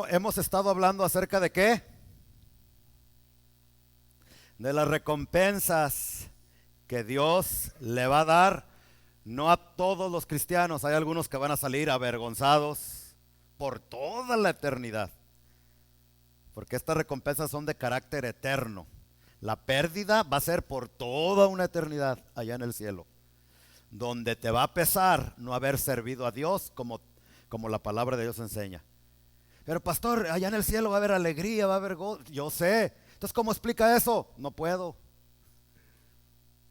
Hemos estado hablando acerca de qué? De las recompensas que Dios le va a dar, no a todos los cristianos. Hay algunos que van a salir avergonzados por toda la eternidad, porque estas recompensas son de carácter eterno. La pérdida va a ser por toda una eternidad allá en el cielo, donde te va a pesar no haber servido a Dios como la palabra de Dios enseña. Pero pastor, allá en el cielo va a haber alegría, va a haber gozo. Yo sé. Entonces, ¿cómo explica eso? No puedo.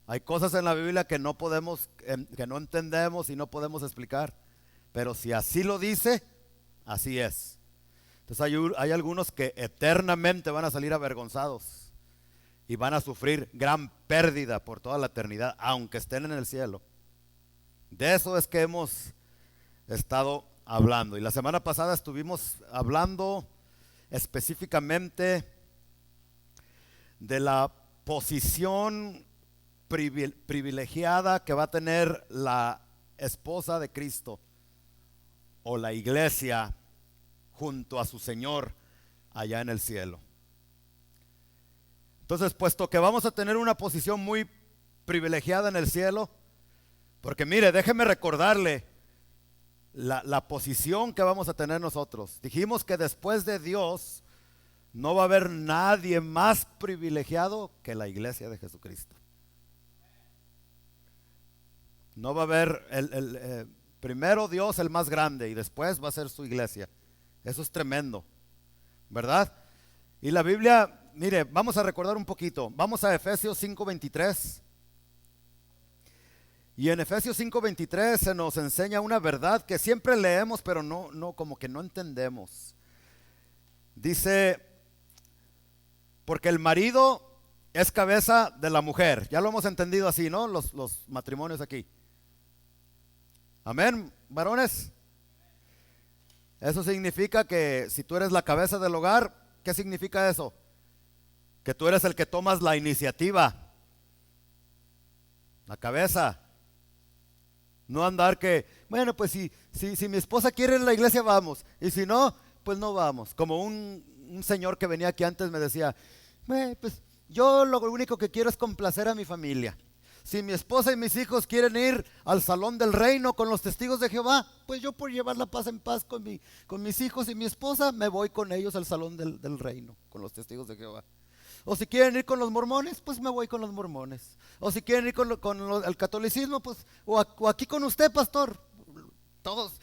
Hay cosas en la Biblia que no podemos, que no entendemos y no podemos explicar. Pero si así lo dice, así es. Entonces hay algunos que eternamente van a salir avergonzados y van a sufrir gran pérdida por toda la eternidad, aunque estén en el cielo. De eso es que hemos estado hablando. Y la semana pasada estuvimos hablando específicamente de la posición privilegiada que va a tener la esposa de Cristo o la iglesia junto a su Señor allá en el cielo. Entonces, puesto que vamos a tener una posición muy privilegiada en el cielo, porque mire, déjeme recordarle la posición que vamos a tener nosotros. Dijimos que después de Dios no va a haber nadie más privilegiado que la iglesia de Jesucristo. No va a haber primero Dios el más grande y después va a ser su iglesia. Eso es tremendo, ¿verdad? Y la Biblia, mire, vamos a recordar un poquito. Vamos a Efesios 5:23. Y en Efesios 5:23 se nos enseña una verdad que siempre leemos, pero no como que no entendemos. Dice, porque el marido es cabeza de la mujer. Ya lo hemos entendido así, ¿no? Los matrimonios aquí. Amén, varones. Eso significa que si tú eres la cabeza del hogar, ¿qué significa eso? Que tú eres el que tomas la iniciativa, la cabeza. No andar que, bueno, pues si mi esposa quiere ir a la iglesia, vamos. Y si no, pues no vamos. Como un señor que venía aquí antes me decía, pues yo lo único que quiero es complacer a mi familia. Si mi esposa y mis hijos quieren ir al salón del reino con los testigos de Jehová, pues yo por llevar la paz en paz con mis hijos y mi esposa, me voy con ellos al salón del reino, con los testigos de Jehová. O si quieren ir con los mormones, pues me voy con los mormones. O si quieren ir con el catolicismo, pues, o aquí con usted, pastor. Todos,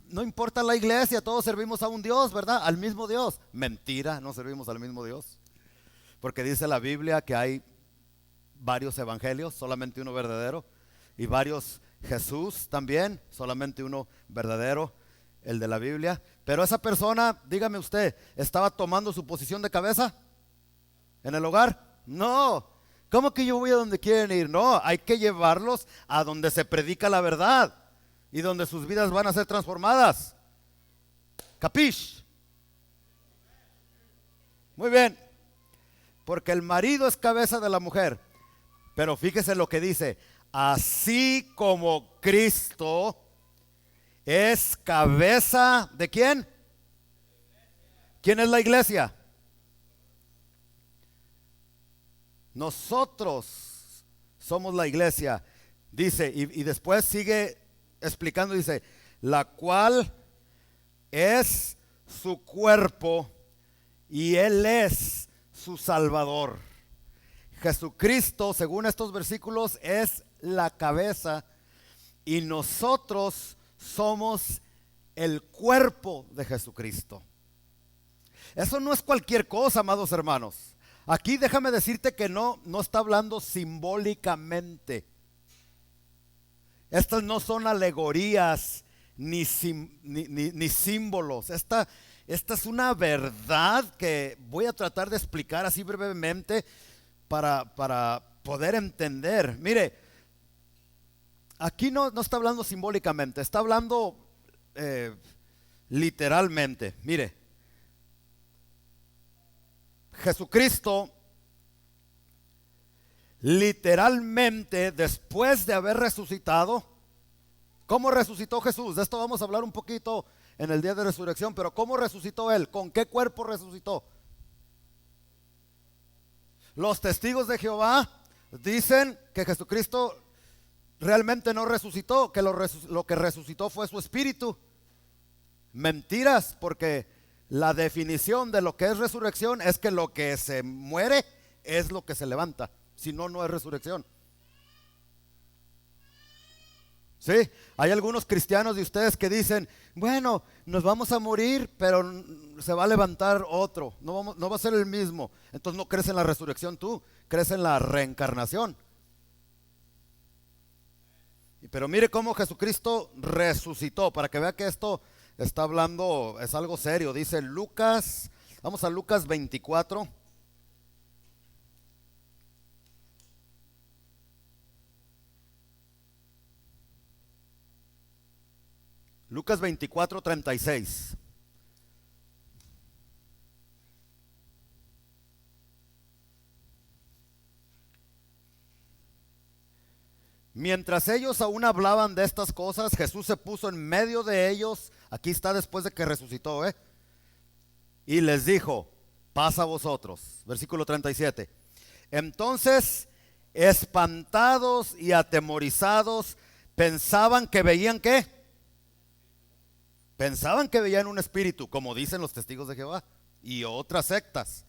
no importa la iglesia, todos servimos a un Dios, ¿verdad? Al mismo Dios. Mentira, no servimos al mismo Dios. Porque dice la Biblia que hay varios evangelios, solamente uno verdadero. Y varios Jesús también, solamente uno verdadero, el de la Biblia. Pero esa persona, dígame usted, ¿estaba tomando su posición de cabeza en el hogar? No. ¿Cómo que yo voy a donde quieren ir? No, hay que llevarlos a donde se predica la verdad y donde sus vidas van a ser transformadas. ¿Capish? Muy bien. Porque el marido es cabeza de la mujer. Pero fíjese lo que dice, así como Cristo es cabeza ¿de quién? ¿Quién es la iglesia? Nosotros somos la iglesia, dice, y después sigue explicando, dice, la cual es su cuerpo y Él es su Salvador. Jesucristo, según estos versículos, es la cabeza y nosotros somos el cuerpo de Jesucristo. Eso no es cualquier cosa, amados hermanos. Aquí déjame decirte que no está hablando simbólicamente. Estas no son alegorías ni símbolos. Esta es una verdad que voy a tratar de explicar así brevemente para poder entender. Mire, aquí no está hablando simbólicamente, está hablando literalmente. Mire, Jesucristo literalmente después de haber resucitado. ¿Cómo resucitó Jesús? De esto vamos a hablar un poquito en el día de resurrección. Pero ¿cómo resucitó Él? ¿Con qué cuerpo resucitó? Los testigos de Jehová dicen que Jesucristo realmente no resucitó, que lo que resucitó fue su espíritu. Mentiras, porque la definición de lo que es resurrección es que lo que se muere es lo que se levanta. Si no, no es resurrección. Sí, hay algunos cristianos de ustedes que dicen, bueno, nos vamos a morir, pero se va a levantar otro, no va a ser el mismo. Entonces no crees en la resurrección tú, crees en la reencarnación. Pero mire cómo Jesucristo resucitó, para que vea que esto está hablando, es algo serio. Dice Lucas, vamos a Lucas 24. Lucas 24, 36. Mientras ellos aún hablaban de estas cosas, Jesús se puso en medio de ellos. Aquí está después de que resucitó, y les dijo, paz a vosotros. Versículo 37. Entonces, espantados y atemorizados, pensaban que veían ¿qué? Pensaban que veían un espíritu, como dicen los testigos de Jehová y otras sectas.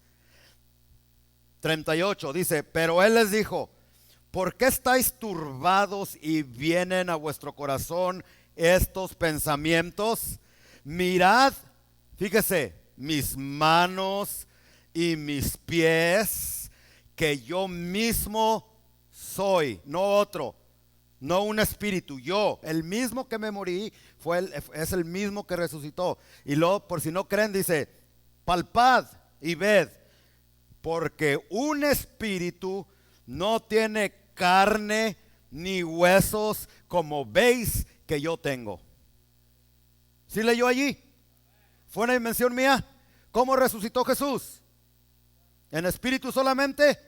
38 dice, pero Él les dijo, ¿por qué estáis turbados y vienen a vuestro corazón estos pensamientos? Mirad, fíjese, mis manos y mis pies, que yo mismo soy, no otro, no un espíritu, yo, el mismo que me morí, es el mismo que resucitó. Y luego, por si no creen, dice, palpad y ved, porque un espíritu no tiene carne ni huesos como veis que yo tengo. ¿Sí leyó allí? ¿Fue una invención mía? ¿Cómo resucitó Jesús? ¿En espíritu solamente?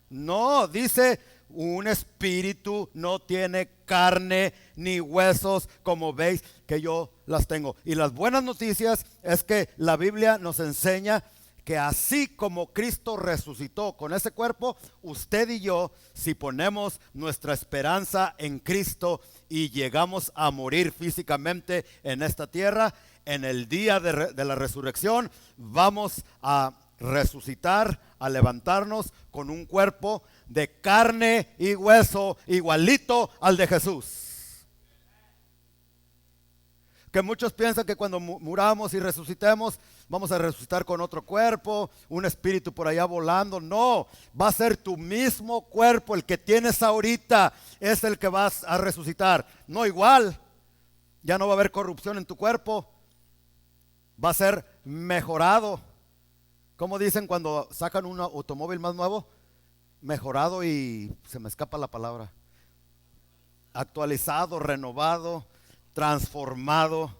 No, dice, un espíritu no tiene carne ni huesos como veis que yo las tengo. Y las buenas noticias es que la Biblia nos enseña que así como Cristo resucitó con ese cuerpo, usted y yo, si ponemos nuestra esperanza en Cristo y llegamos a morir físicamente en esta tierra, en el día de la resurrección, vamos a resucitar, a levantarnos con un cuerpo de carne y hueso igualito al de Jesús. Que muchos piensan que cuando muramos y resucitemos vamos a resucitar con otro cuerpo, un espíritu por allá volando. No, va a ser tu mismo cuerpo, el que tienes ahorita es el que vas a resucitar. No igual, ya no va a haber corrupción en tu cuerpo, va a ser mejorado. ¿Cómo dicen cuando sacan un automóvil más nuevo? Mejorado y se me escapa la palabra. Actualizado, renovado, transformado.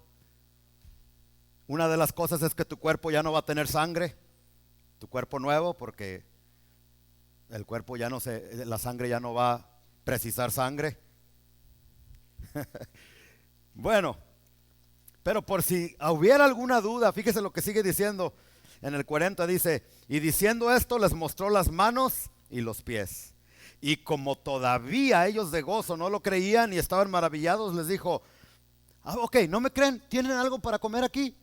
Una de las cosas es que tu cuerpo ya no va a tener sangre, tu cuerpo nuevo, porque el cuerpo ya no la sangre ya no va a precisar sangre. Bueno, pero por si hubiera alguna duda, fíjese lo que sigue diciendo en el 40, dice, y diciendo esto les mostró las manos y los pies. Y como todavía ellos de gozo no lo creían y estaban maravillados, les dijo, ok, ¿no me creen? ¿Tienen algo para comer aquí?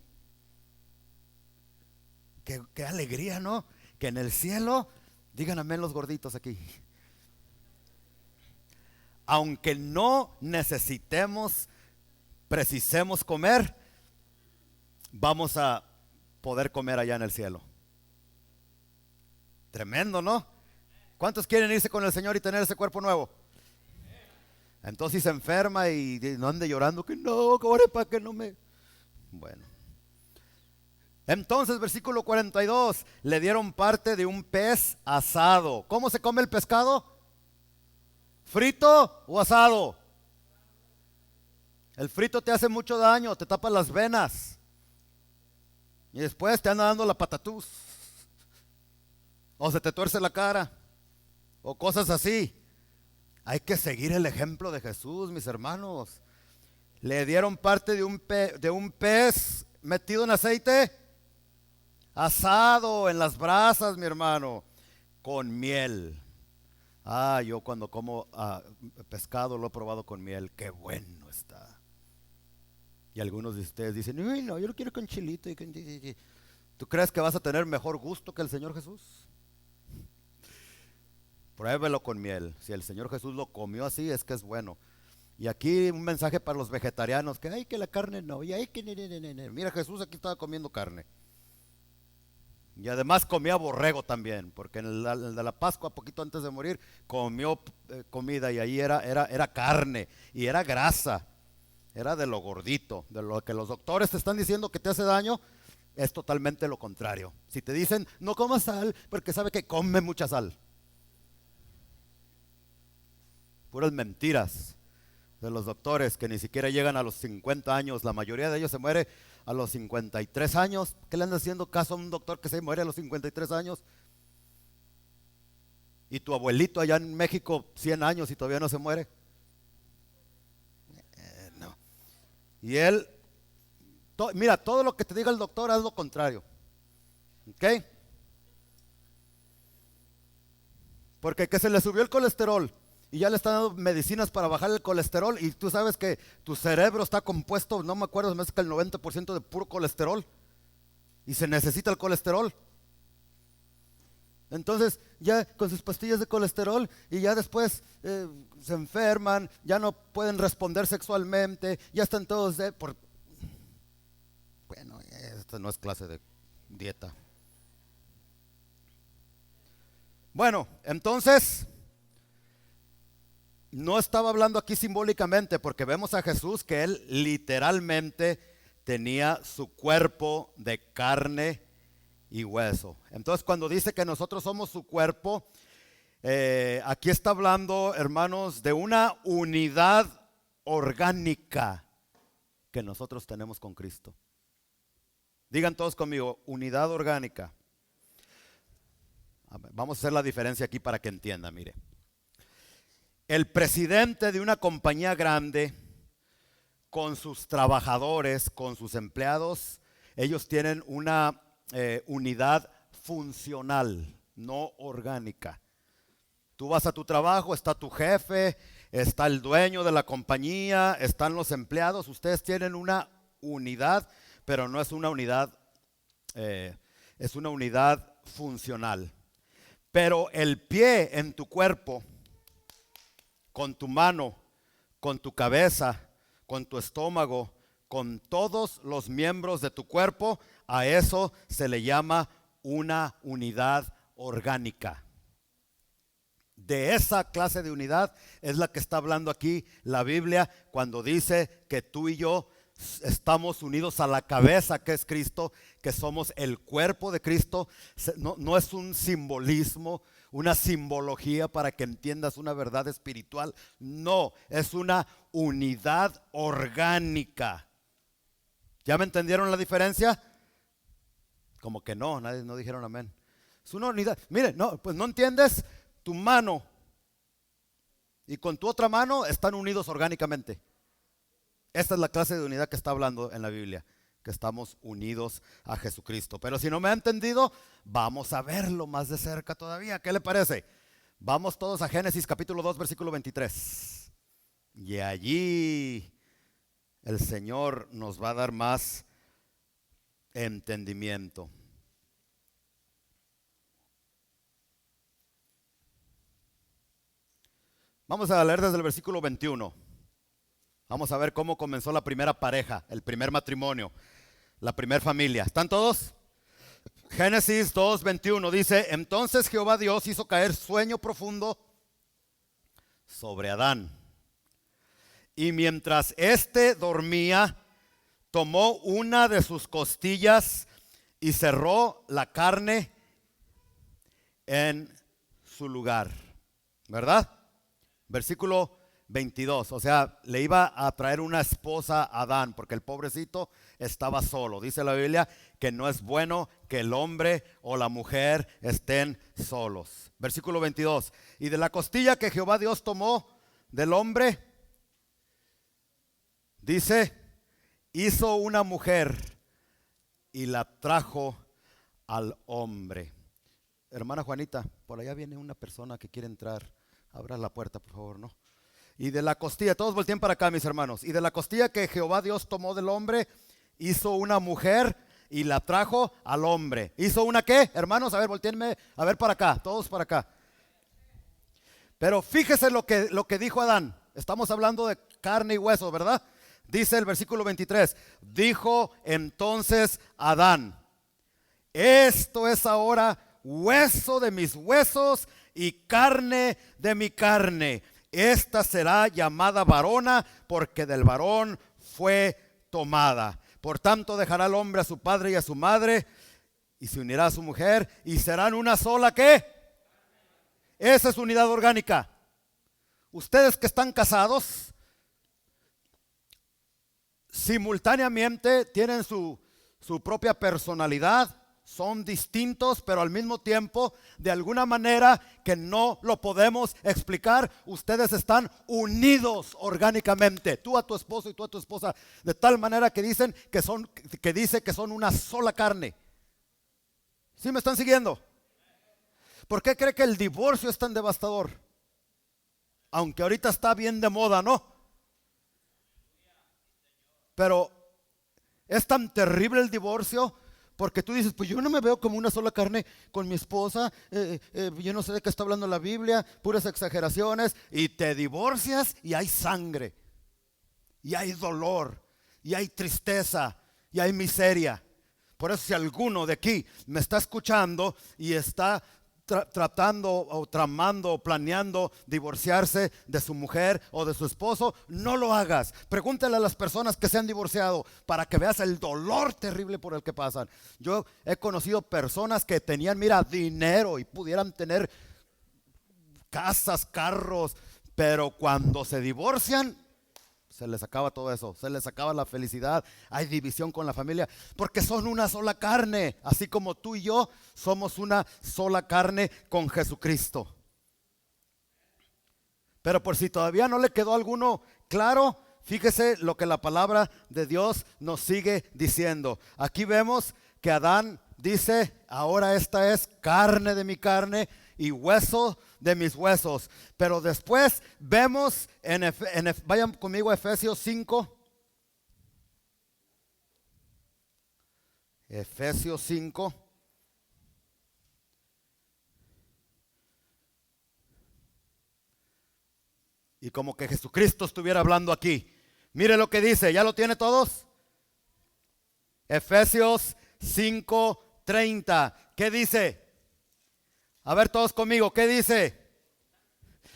Qué alegría, ¿no? Que en el cielo, digan amén los gorditos aquí. Aunque no precisemos comer, vamos a poder comer allá en el cielo. Tremendo, ¿no? ¿Cuántos quieren irse con el Señor y tener ese cuerpo nuevo? Entonces se enferma y no ande llorando que no, que ore para que no me... Bueno. Entonces, versículo 42, le dieron parte de un pez asado. ¿Cómo se come el pescado? ¿Frito o asado? El frito te hace mucho daño, te tapa las venas. Y después te anda dando la patatús. O se te tuerce la cara. O cosas así. Hay que seguir el ejemplo de Jesús, mis hermanos. Le dieron parte de un pez metido en aceite, asado en las brasas, mi hermano, con miel. Yo cuando como pescado lo he probado con miel, qué bueno está. Y algunos de ustedes dicen, uy, no, yo lo quiero con chilito. ¿Tú crees que vas a tener mejor gusto que el Señor Jesús? Pruébelo con miel. Si el Señor Jesús lo comió así, es que es bueno. Y aquí un mensaje para los vegetarianos, que ay, que la carne no, y ay, que mira, Jesús aquí estaba comiendo carne. Y además comía borrego también, porque en el de la Pascua, poquito antes de morir, comió comida y ahí era carne y era grasa, era de lo gordito, de lo que los doctores te están diciendo que te hace daño, es totalmente lo contrario. Si te dicen, no comas sal, porque sabe que come mucha sal. Puras mentiras de los doctores que ni siquiera llegan a los 50 años, la mayoría de ellos se muere a los 53 años. ¿Qué le anda haciendo caso a un doctor que se muere a los 53 años? Y tu abuelito allá en México 100 años y todavía no se muere. No. Y él, mira, todo lo que te diga el doctor haz lo contrario. ¿Ok? Porque que se le subió el colesterol y ya le están dando medicinas para bajar el colesterol, y tú sabes que tu cerebro está compuesto, no me acuerdo, más que el 90% de puro colesterol, y se necesita el colesterol. Entonces ya con sus pastillas de colesterol, y ya después se enferman, ya no pueden responder sexualmente, ya están todos bueno, esta no es clase de dieta. Bueno, entonces no estaba hablando aquí simbólicamente, porque vemos a Jesús que él literalmente tenía su cuerpo de carne y hueso. Entonces cuando dice que nosotros somos su cuerpo, aquí está hablando, hermanos, de una unidad orgánica que nosotros tenemos con Cristo. Digan todos conmigo, unidad orgánica. Vamos a hacer la diferencia aquí para que entienda, mire. El presidente de una compañía grande, con sus trabajadores, con sus empleados, ellos tienen una unidad funcional, no orgánica. Tú vas a tu trabajo, está tu jefe, está el dueño de la compañía, están los empleados. Ustedes tienen una unidad, pero no es una unidad, es una unidad funcional. Pero el pie en tu cuerpo, con tu mano, con tu cabeza, con tu estómago, con todos los miembros de tu cuerpo, a eso se le llama una unidad orgánica. De esa clase de unidad es la que está hablando aquí la Biblia cuando dice que tú y yo estamos unidos a la cabeza, que es Cristo, que somos el cuerpo de Cristo. No es un simbolismo, una simbología para que entiendas una verdad espiritual. No, es una unidad orgánica. ¿Ya me entendieron la diferencia? Como que no, nadie no dijeron amén. Es una unidad. Mire, no, pues no entiendes. Tu mano y con tu otra mano están unidos orgánicamente. Esta es la clase de unidad que está hablando en la Biblia, que estamos unidos a Jesucristo. Pero si no me ha entendido, vamos a verlo más de cerca todavía. ¿Qué le parece? Vamos todos a Génesis capítulo 2, versículo 23. Y allí el Señor nos va a dar más entendimiento. Vamos a leer desde el versículo 21. Vamos a ver cómo comenzó la primera pareja, el primer matrimonio, la primera familia. ¿Están todos? Génesis 2:21 dice: entonces Jehová Dios hizo caer sueño profundo sobre Adán. Y mientras éste dormía, tomó una de sus costillas y cerró la carne en su lugar. ¿Verdad? Versículo 22, o sea, le iba a traer una esposa a Adán, porque el pobrecito estaba solo. Dice la Biblia que no es bueno que el hombre o la mujer estén solos. Versículo 22, y de la costilla que Jehová Dios tomó del hombre, dice, hizo una mujer y la trajo al hombre. Hermana Juanita, por allá viene una persona que quiere entrar. Abra la puerta, por favor, ¿no? Y de la costilla, todos volteen para acá, mis hermanos. Y de la costilla que Jehová Dios tomó del hombre, hizo una mujer y la trajo al hombre. ¿Hizo una qué, hermanos? A ver, volteenme, a ver para acá, todos para acá. Pero fíjese lo que dijo Adán. Estamos hablando de carne y hueso, ¿verdad? Dice el versículo 23. Dijo entonces Adán: esto es ahora hueso de mis huesos y carne de mi carne. Esta será llamada varona, porque del varón fue tomada. Por tanto dejará el hombre a su padre y a su madre, y se unirá a su mujer, y serán una sola ¿qué? Esa es unidad orgánica. Ustedes que están casados, simultáneamente tienen su propia personalidad, son distintos, pero al mismo tiempo, de alguna manera que no lo podemos explicar, ustedes están unidos orgánicamente, tú a tu esposo y tú a tu esposa, de tal manera que dice que son una sola carne. ¿Sí me están siguiendo? ¿Por qué cree que el divorcio es tan devastador? Aunque ahorita está bien de moda, ¿no? Pero es tan terrible el divorcio porque tú dices, pues yo no me veo como una sola carne con mi esposa, yo no sé de qué está hablando la Biblia, puras exageraciones, y te divorcias y hay sangre, y hay dolor, y hay tristeza, y hay miseria. Por eso si alguno de aquí me está escuchando y está tratando o tramando o planeando divorciarse de su mujer o de su esposo, no lo hagas. Pregúntale a las personas que se han divorciado para que veas el dolor terrible por el que pasan. Yo he conocido personas que tenían, mira, dinero y pudieran tener casas, carros, pero cuando se divorcian se les acaba todo eso, se les acaba la felicidad, hay división con la familia, porque son una sola carne, así como tú y yo somos una sola carne con Jesucristo. Pero por si todavía no le quedó alguno claro, fíjese lo que la palabra de Dios nos sigue diciendo. Aquí vemos que Adán dice, ahora esta es carne de mi carne y hueso de mis huesos. Pero después vemos, vayan conmigo a Efesios 5. Efesios 5. Y como que Jesucristo estuviera hablando aquí. Mire lo que dice, ¿ya lo tiene todos? Efesios 5:30. ¿Qué dice? A ver todos conmigo, ¿qué dice?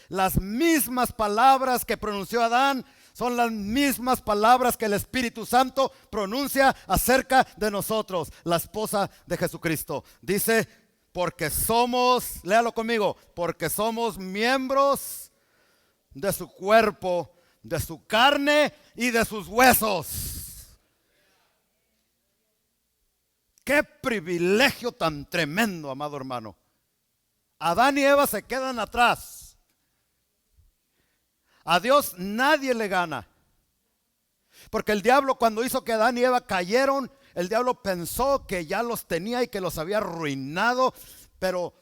Las mismas palabras que pronunció Adán son las mismas palabras que el Espíritu Santo pronuncia acerca de nosotros, la esposa de Jesucristo. Dice, porque somos, léalo conmigo, porque somos miembros de su cuerpo, de su carne y de sus huesos. Qué privilegio tan tremendo, amado hermano. Adán y Eva se quedan atrás. A Dios nadie le gana. Porque el diablo, cuando hizo que Adán y Eva cayeron, el diablo pensó que ya los tenía y que los había arruinado. Pero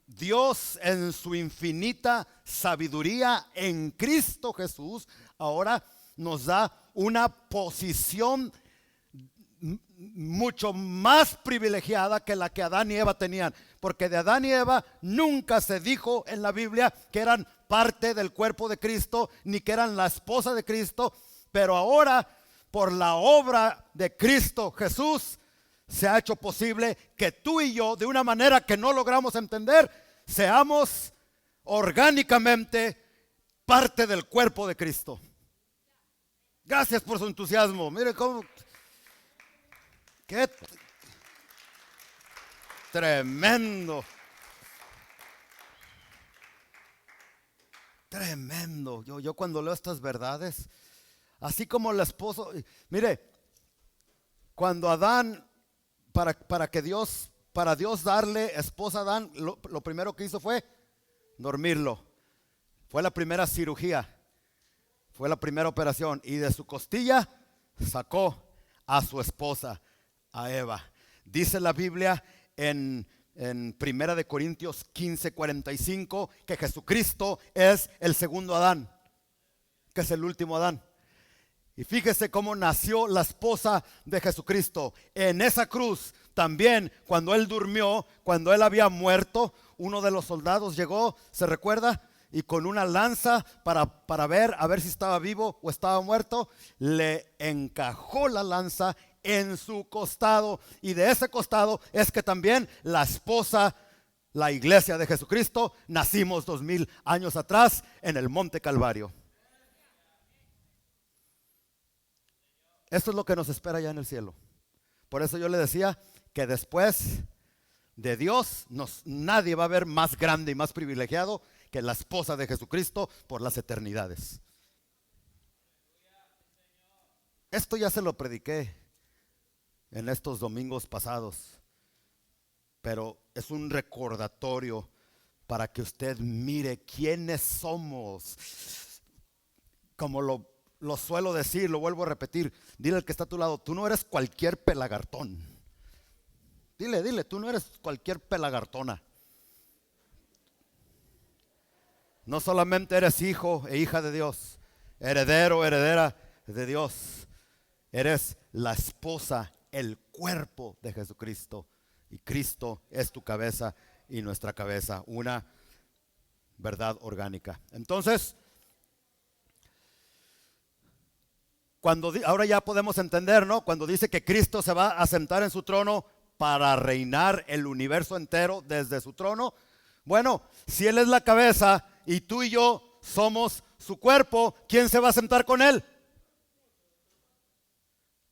Dios, en su infinita sabiduría en Cristo Jesús, ahora nos da una posición mucho más privilegiada que la que Adán y Eva tenían, porque de Adán y Eva nunca se dijo en la Biblia que eran parte del cuerpo de Cristo, ni que eran la esposa de Cristo, pero ahora por la obra de Cristo Jesús se ha hecho posible que tú y yo, de una manera que no logramos entender, seamos orgánicamente parte del cuerpo de Cristo. Gracias por su entusiasmo. Mire cómo. Qué tremendo. Tremendo. Yo cuando leo estas verdades, así como el esposo, mire, cuando Adán, para Dios darle esposa a Adán, lo primero que hizo fue dormirlo. Fue la primera cirugía, fue la primera operación, y de su costilla sacó a su esposa, a Eva. Dice la Biblia en Primera de Corintios 15:45 que Jesucristo es el segundo Adán, que es el último Adán. Y fíjese cómo nació la esposa de Jesucristo. En esa cruz también, cuando él durmió, cuando él había muerto, uno de los soldados llegó, ¿se recuerda? Y con una lanza para ver a ver si estaba vivo o estaba muerto, le encajó la lanza en su costado. Y de ese costado es que también la esposa, la iglesia de Jesucristo, nacimos 2000 años atrás en el Monte Calvario. Esto es lo que nos espera ya en el cielo. Por eso yo le decía que después de Dios nadie va a ver más grande y más privilegiado que la esposa de Jesucristo por las eternidades. Esto ya se lo prediqué en estos domingos pasados, pero es un recordatorio para que usted mire quiénes somos. Como lo suelo decir, lo vuelvo a repetir, dile al que está a tu lado, tú no eres cualquier pelagartón. Dile, tú no eres cualquier pelagartona. No solamente eres hijo e hija de Dios, heredero, heredera de Dios. Eres la esposa, el cuerpo de Jesucristo. Y Cristo es tu cabeza y nuestra cabeza, una verdad orgánica. Entonces, ahora ya podemos entender, ¿no? Cuando dice que Cristo se va a sentar en su trono para reinar el universo entero desde su trono. Bueno, si Él es la cabeza y tú y yo somos su cuerpo, ¿quién se va a sentar con Él?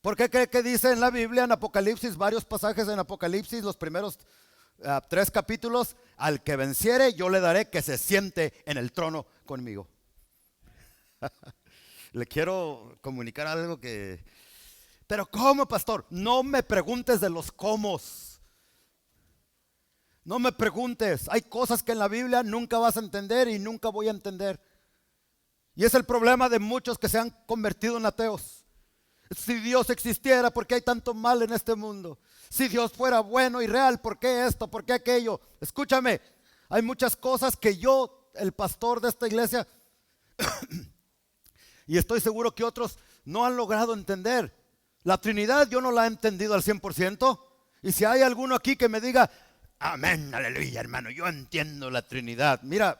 ¿Por qué cree que dice en la Biblia, en Apocalipsis, varios pasajes en Apocalipsis, los primeros 3 capítulos, al que venciere yo le daré que se siente en el trono conmigo? Le quiero comunicar algo que... Pero ¿cómo, pastor? No me preguntes de los cómo. No me preguntes. Hay cosas que en la Biblia nunca vas a entender y nunca voy a entender. Y es el problema de muchos que se han convertido en ateos. Si Dios existiera, ¿por qué hay tanto mal en este mundo? Si Dios fuera bueno y real, ¿por qué esto? ¿Por qué aquello? Escúchame, hay muchas cosas que yo, el pastor de esta iglesia, y estoy seguro que otros no han logrado entender. La Trinidad yo no la he entendido al 100%. Y si hay alguno aquí que me diga, amén, aleluya, hermano, yo entiendo la Trinidad. Mira,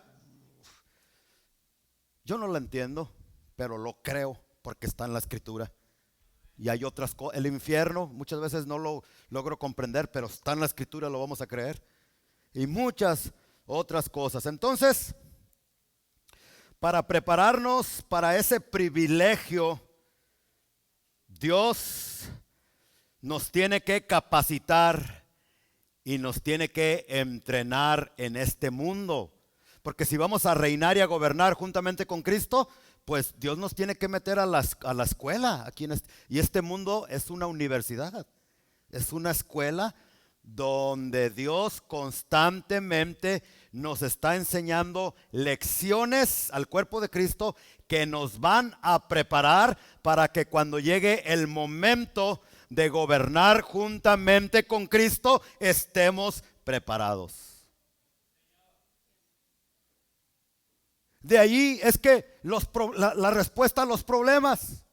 yo no la entiendo, pero lo creo porque está en la Escritura. Y hay otras cosas, el infierno muchas veces no lo logro comprender, pero está en la Escritura, lo vamos a creer. Y muchas otras cosas. Entonces, para prepararnos para ese privilegio, Dios nos tiene que capacitar y nos tiene que entrenar en este mundo. Porque si vamos a reinar y a gobernar juntamente con Cristo, pues Dios nos tiene que meter a la escuela. Aquí y este mundo es una universidad, es una escuela donde Dios constantemente nos está enseñando lecciones al cuerpo de Cristo que nos van a preparar para que cuando llegue el momento de gobernar juntamente con Cristo estemos preparados. De ahí es que la respuesta a los problemas.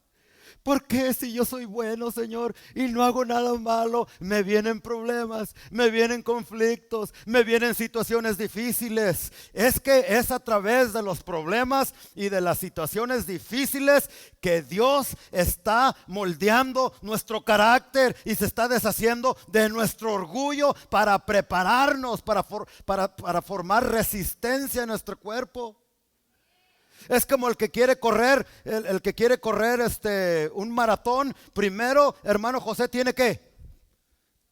¿Por qué si yo soy bueno, Señor, y no hago nada malo, me vienen problemas, me vienen conflictos, me vienen situaciones difíciles? Es que es a través de los problemas y de las situaciones difíciles que Dios está moldeando nuestro carácter y se está deshaciendo de nuestro orgullo para prepararnos, para formar resistencia en nuestro cuerpo. Es como el que quiere correr, el que quiere correr un maratón. Primero, hermano José, tiene que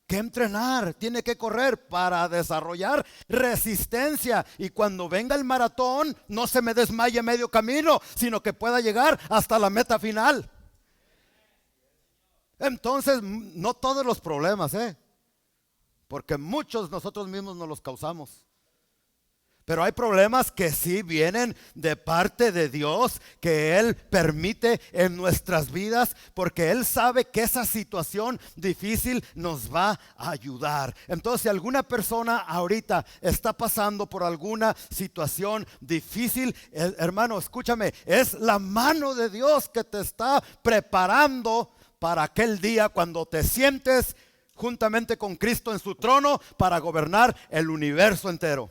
entrenar, tiene que correr para desarrollar resistencia. Y cuando venga el maratón, no se me desmaye medio camino, sino que pueda llegar hasta la meta final. Entonces, no todos los problemas, porque muchos nosotros mismos nos los causamos. Pero hay problemas que sí vienen de parte de Dios, que Él permite en nuestras vidas, porque Él sabe que esa situación difícil nos va a ayudar. Entonces, si alguna persona ahorita está pasando por alguna situación difícil, hermano, escúchame, es la mano de Dios que te está preparando para aquel día cuando te sientes juntamente con Cristo en su trono para gobernar el universo entero.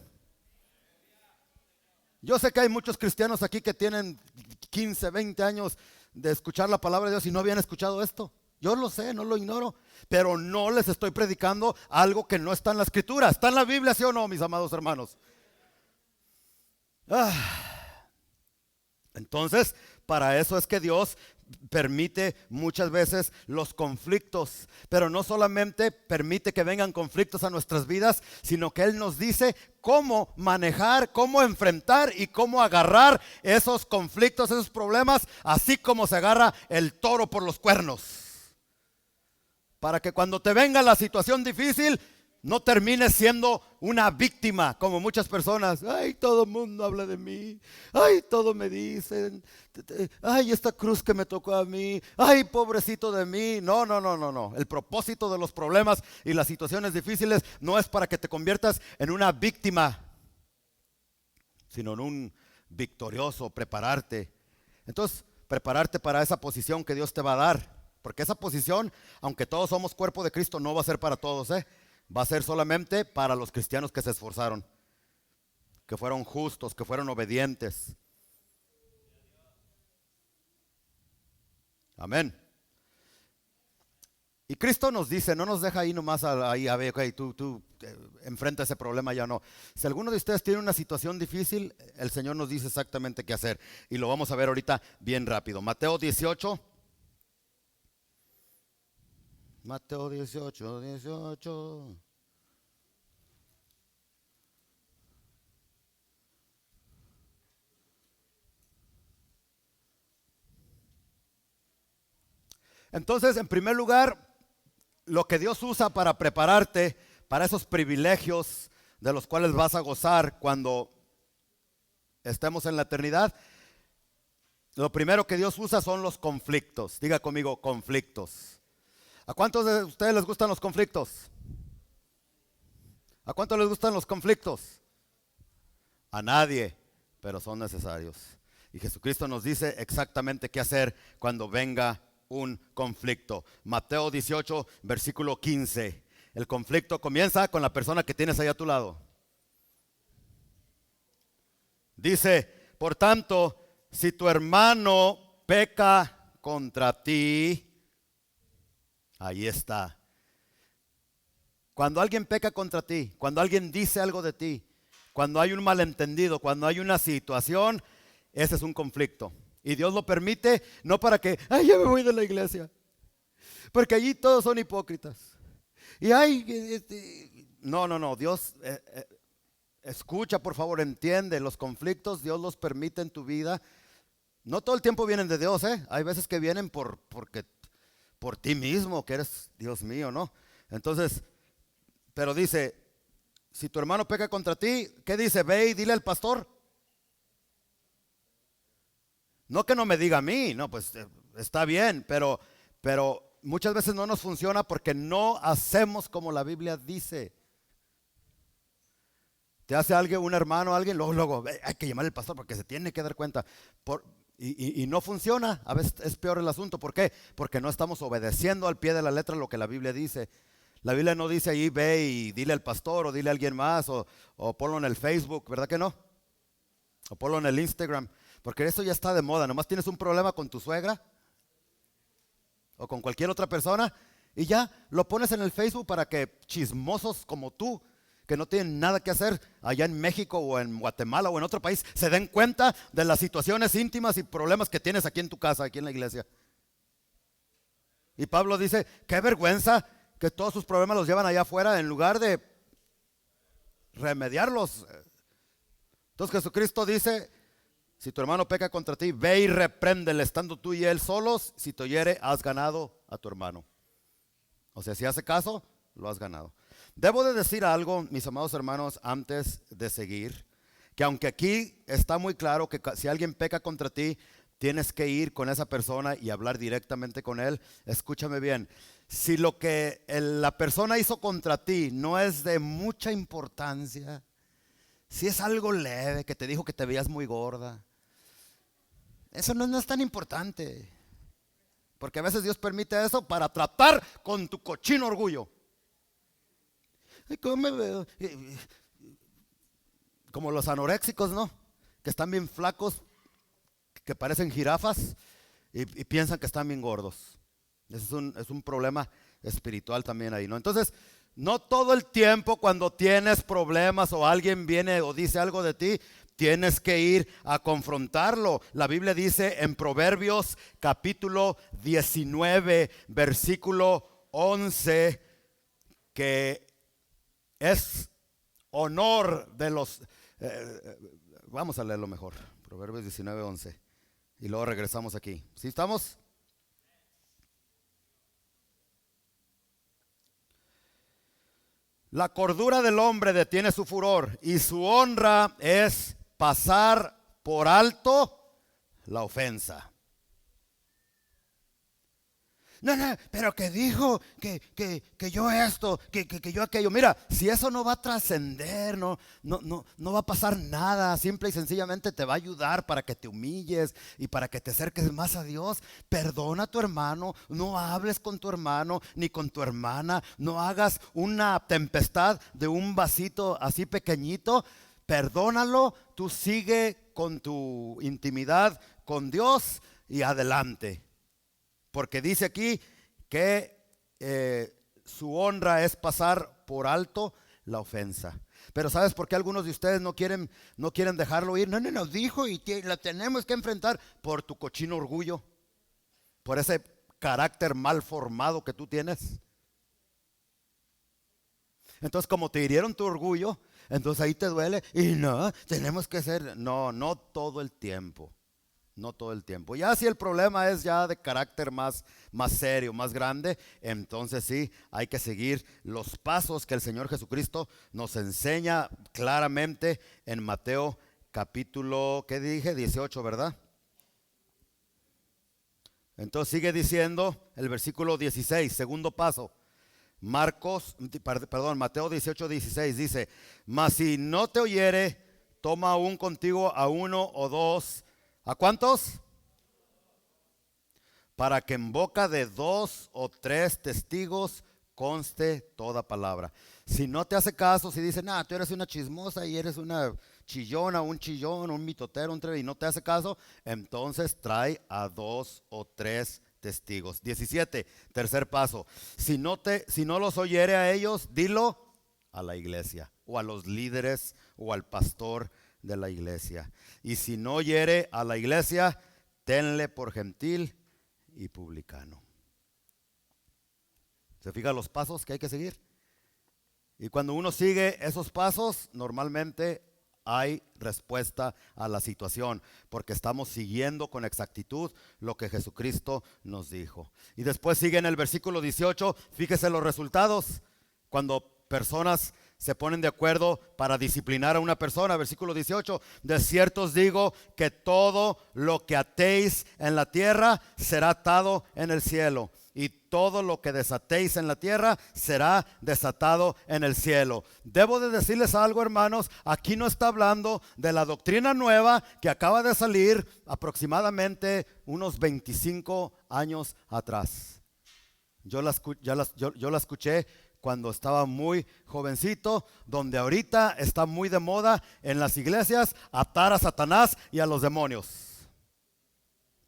Yo sé que hay muchos cristianos aquí que tienen 15, 20 años de escuchar la palabra de Dios y no habían escuchado esto. Yo lo sé, no lo ignoro, pero no les estoy predicando algo que no está en la escritura. ¿Está en la Biblia, sí o no, mis amados hermanos? Entonces, para eso es que Dios permite muchas veces los conflictos, pero no solamente permite que vengan conflictos a nuestras vidas, sino que Él nos dice cómo manejar, cómo enfrentar y cómo agarrar esos conflictos, esos problemas, así como se agarra el toro por los cuernos, para que cuando te venga la situación difícil no termines siendo una víctima como muchas personas. Ay, todo el mundo habla de mí. Ay, todo me dicen. Ay, esta cruz que me tocó a mí. Ay, pobrecito de mí. No, no, no, no, no. El propósito de los problemas y las situaciones difíciles no es para que te conviertas en una víctima, sino en un victorioso, prepararte. Entonces, prepararte para esa posición que Dios te va a dar. Porque esa posición, aunque todos somos cuerpo de Cristo, no va a ser para todos, va a ser solamente para los cristianos que se esforzaron, que fueron justos, que fueron obedientes. Amén. Y Cristo nos dice, no nos deja ahí nomás ahí, a ver, ok, tú enfrenta ese problema, ya no. Si alguno de ustedes tiene una situación difícil, el Señor nos dice exactamente qué hacer. Y lo vamos a ver ahorita bien rápido. Mateo 18. Mateo 18. Entonces, en primer lugar, lo que Dios usa para prepararte para esos privilegios de los cuales vas a gozar cuando estemos en la eternidad, lo primero que Dios usa son los conflictos. Diga conmigo, conflictos. ¿A cuántos de ustedes les gustan los conflictos? ¿A cuántos les gustan los conflictos? A nadie, pero son necesarios. Y Jesucristo nos dice exactamente qué hacer cuando venga un conflicto. Mateo 18, versículo 15. El conflicto comienza con la persona que tienes ahí a tu lado. Dice, por tanto, si tu hermano peca contra ti, ahí está. Cuando alguien peca contra ti, cuando alguien dice algo de ti, cuando hay un malentendido, cuando hay una situación, ese es un conflicto. Y Dios lo permite no para que, ay, ya me voy de la iglesia, porque allí todos son hipócritas. Y no, Dios, escucha, por favor, entiende, los conflictos Dios los permite en tu vida. No todo el tiempo vienen de Dios, hay veces que vienen por ti mismo, que eres Dios mío, ¿no? Entonces, pero dice, si tu hermano peca contra ti, ¿qué dice? Ve y dile al pastor. No que no me diga a mí, no, pues está bien, pero muchas veces no nos funciona porque no hacemos como la Biblia dice. Te hace alguien, un hermano, alguien, luego hay que llamar al pastor porque se tiene que dar cuenta. Y no funciona, a veces es peor el asunto. ¿Por qué? Porque no estamos obedeciendo al pie de la letra lo que la Biblia dice. La Biblia no dice ahí, ve y dile al pastor o dile a alguien más o ponlo en el Facebook, ¿verdad que no? O ponlo en el Instagram. Porque eso ya está de moda. Nomás tienes un problema con tu suegra o con cualquier otra persona y ya lo pones en el Facebook para que chismosos como tú, que no tienen nada que hacer allá en México o en Guatemala o en otro país, se den cuenta de las situaciones íntimas y problemas que tienes aquí en tu casa, aquí en la iglesia. Y Pablo dice, qué vergüenza que todos sus problemas los llevan allá afuera en lugar de remediarlos. Entonces Jesucristo dice, si tu hermano peca contra ti, ve y repréndele, estando tú y él solos. Si te oyere, has ganado a tu hermano. O sea, si hace caso, lo has ganado. Debo de decir algo, mis amados hermanos, antes de seguir, que aunque aquí está muy claro que si alguien peca contra ti, tienes que ir con esa persona y hablar directamente con él. Escúchame bien, si lo que la persona hizo contra ti no es de mucha importancia, si es algo leve, que te dijo que te veías muy gorda, eso no es tan importante. Porque a veces Dios permite eso para tratar con tu cochino orgullo. Ay, ¿cómo me veo? Como los anoréxicos, ¿no? Que están bien flacos, que parecen jirafas y piensan que están bien gordos. Es un problema espiritual también ahí, ¿no? Entonces, no todo el tiempo cuando tienes problemas o alguien viene o dice algo de ti, tienes que ir a confrontarlo. La Biblia dice en Proverbios capítulo 19, versículo 11, que es honor de los... vamos a leerlo mejor. Proverbios 19, 11. Y luego regresamos aquí. ¿Sí estamos? La cordura del hombre detiene su furor y su honra es pasar por alto la ofensa. No, pero que dijo que yo esto, que yo aquello. Mira, si eso no va a trascender, no va a pasar nada. Simple y sencillamente te va a ayudar para que te humilles y para que te acerques más a Dios. Perdona a tu hermano, no hables con tu hermano ni con tu hermana. No hagas una tempestad de un vasito así pequeñito. Perdónalo, tú sigue con tu intimidad con Dios y adelante. Porque dice aquí que su honra es pasar por alto la ofensa. Pero ¿sabes por qué algunos de ustedes no quieren dejarlo ir? No, dijo y la tenemos que enfrentar por tu cochino orgullo, por ese carácter mal formado que tú tienes. Entonces, como te hirieron tu orgullo, entonces ahí te duele y no, tenemos que ser, no todo el tiempo. No todo el tiempo. Ya si el problema es ya de carácter más serio, más grande, entonces sí, hay que seguir los pasos que el Señor Jesucristo nos enseña claramente en Mateo capítulo, ¿qué dije? 18, ¿verdad? Entonces sigue diciendo el versículo 16, segundo paso. Mateo 18, 16 dice: mas si no te oyere, toma aún contigo a uno o dos. ¿A cuántos? Para que en boca de 2 o 3 testigos conste toda palabra. Si no te hace caso, si dice, tú eres una chismosa y eres una chillona, un chillón, un mitotero, y no te hace caso, entonces trae a 2 o 3 testigos. 17, tercer paso. Si no los oyere a ellos, dilo a la iglesia o a los líderes o al pastor de la iglesia. Y si no oyere a la iglesia, tenle por gentil y publicano. ¿Se fija los pasos que hay que seguir? Y cuando uno sigue esos pasos, normalmente hay respuesta a la situación, porque estamos siguiendo con exactitud lo que Jesucristo nos dijo. Y después sigue en el versículo 18, fíjese los resultados, cuando personas se ponen de acuerdo para disciplinar a una persona. Versículo 18, de cierto os digo que todo lo que atéis en la tierra será atado en el cielo, y todo lo que desatéis en la tierra será desatado en el cielo. Debo de decirles algo, hermanos, aquí no está hablando de la doctrina nueva que acaba de salir aproximadamente unos 25 años atrás. Yo la escuché cuando estaba muy jovencito, donde ahorita está muy de moda en las iglesias atar a Satanás y a los demonios.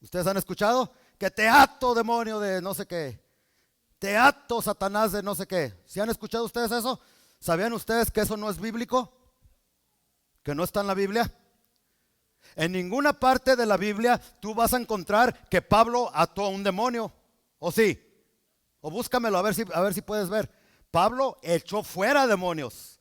¿Ustedes han escuchado? Que te ato, demonio de no sé qué, te ato, Satanás de no sé qué. ¿Sí han escuchado ustedes eso? ¿Sabían ustedes que eso no es bíblico? ¿Que no está en la Biblia? En ninguna parte de la Biblia tú vas a encontrar que Pablo ató a un demonio. ¿O sí? O búscamelo a ver si puedes ver. Pablo echó fuera demonios.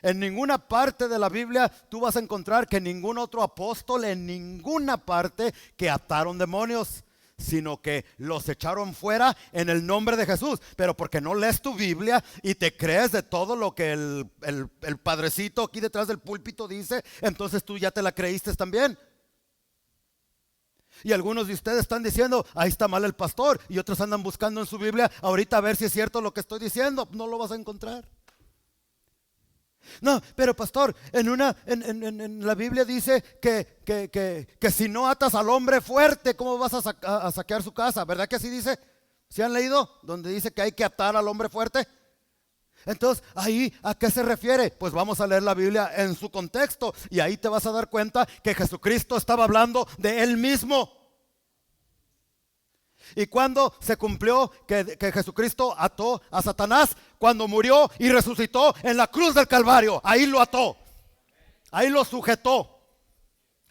En ninguna parte de la Biblia tú vas a encontrar que ningún otro apóstol, en ninguna parte, que ataron demonios. sino que los echaron fuera en el nombre de Jesús. Pero porque no lees tu Biblia y te crees de todo lo que el padrecito aquí detrás del púlpito dice, entonces tú ya te la creíste también. Y algunos de ustedes están diciendo, ahí está mal el pastor, y otros andan buscando en su Biblia ahorita a ver si es cierto lo que estoy diciendo. No lo vas a encontrar. No, pero pastor, en la Biblia dice que si no atas al hombre fuerte, ¿cómo vas a saquear su casa? ¿Verdad que así dice? ¿Se han leído? Donde dice que hay que atar al hombre fuerte. Entonces, ahí, ¿a qué se refiere? Pues vamos a leer la Biblia en su contexto y ahí te vas a dar cuenta que Jesucristo estaba hablando de Él mismo. ¿Y cuando se cumplió que Jesucristo ató a Satanás? Cuando murió y resucitó en la cruz del Calvario. Ahí lo ató, ahí lo sujetó,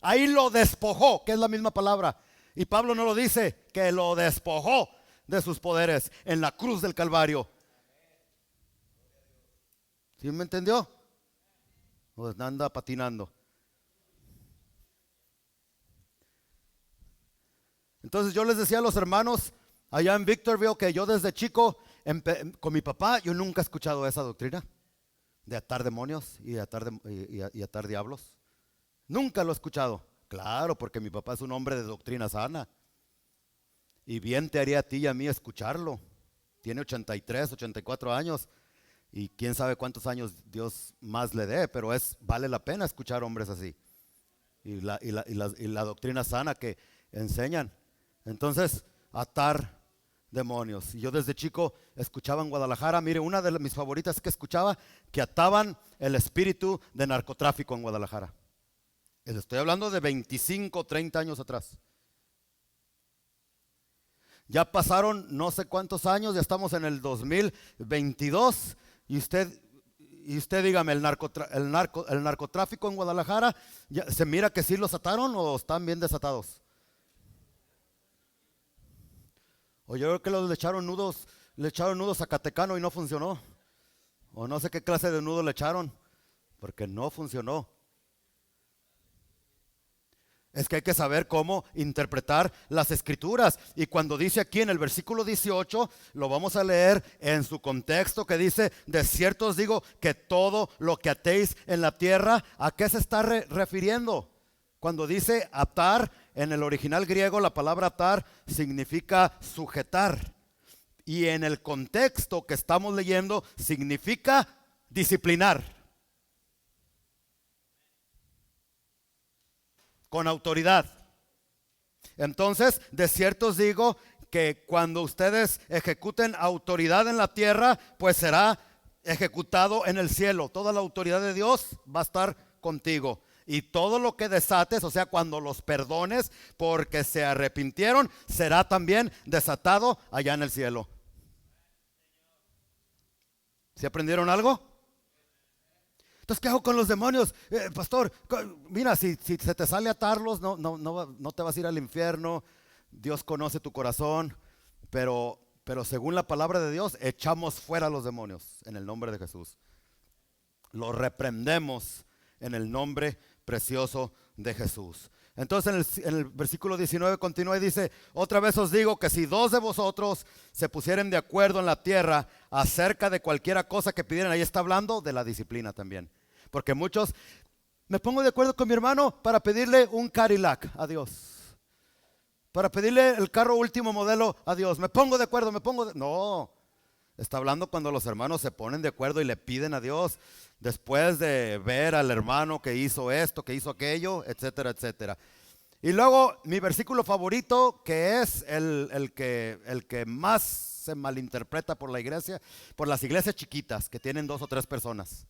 ahí lo despojó, que es la misma palabra. Y Pablo no lo dice, que lo despojó de sus poderes en la cruz del Calvario. ¿Sí me entendió? Pues anda patinando. Entonces yo les decía a los hermanos allá en Victorville que yo desde chico con mi papá yo nunca he escuchado esa doctrina de atar demonios y atar diablos. Nunca lo he escuchado. Claro, porque mi papá es un hombre de doctrina sana. Y bien te haría a ti y a mí escucharlo. Tiene 83, 84 años. Y quién sabe cuántos años Dios más le dé, pero vale la pena escuchar hombres así. Y la doctrina sana que enseñan. Entonces, atar demonios. Y yo desde chico escuchaba en Guadalajara, mire, una de mis favoritas que escuchaba, que ataban el espíritu de narcotráfico en Guadalajara. Les estoy hablando de 25, 30 años atrás. Ya pasaron no sé cuántos años, ya estamos en el 2022 y usted dígame, el narcotráfico en Guadalajara, ¿se mira que sí los ataron o están bien desatados? O yo creo que le echaron nudos a Catecano y no funcionó. O no sé qué clase de nudo le echaron, porque no funcionó. Es que hay que saber cómo interpretar las escrituras. Y cuando dice aquí en el versículo 18, lo vamos a leer en su contexto, que dice, de cierto os digo que todo lo que atéis en la tierra, ¿a qué se está refiriendo? Cuando dice atar, en el original griego la palabra atar significa sujetar. Y en el contexto que estamos leyendo significa disciplinar. Con autoridad. Entonces, de cierto os digo que cuando ustedes ejecuten autoridad en la tierra, pues será ejecutado en el cielo. Toda la autoridad de Dios va a estar contigo. Y todo lo que desates, o sea, cuando los perdones porque se arrepintieron, será también desatado allá en el cielo. ¿Sí aprendieron algo? Entonces, ¿qué hago con los demonios? Pastor, mira, si se te sale atarlos, no te vas a ir al infierno. Dios conoce tu corazón, pero según la palabra de Dios, echamos fuera a los demonios en el nombre de Jesús. Los reprendemos en el nombre precioso de Jesús. Entonces en el versículo 19 continúa y dice, otra vez os digo que si dos de vosotros se pusieren de acuerdo en la tierra acerca de cualquiera cosa que pidieran, ahí está hablando de la disciplina también. Porque muchos, me pongo de acuerdo con mi hermano para pedirle un Cadillac a Dios, para pedirle el carro último modelo a Dios. Me pongo de acuerdo, no, está hablando cuando los hermanos se ponen de acuerdo y le piden a Dios después de ver al hermano que hizo esto, que hizo aquello, etcétera, etcétera. Y luego mi versículo favorito, que es el que más se malinterpreta por la iglesia, por las iglesias chiquitas que tienen 2 o 3 personas.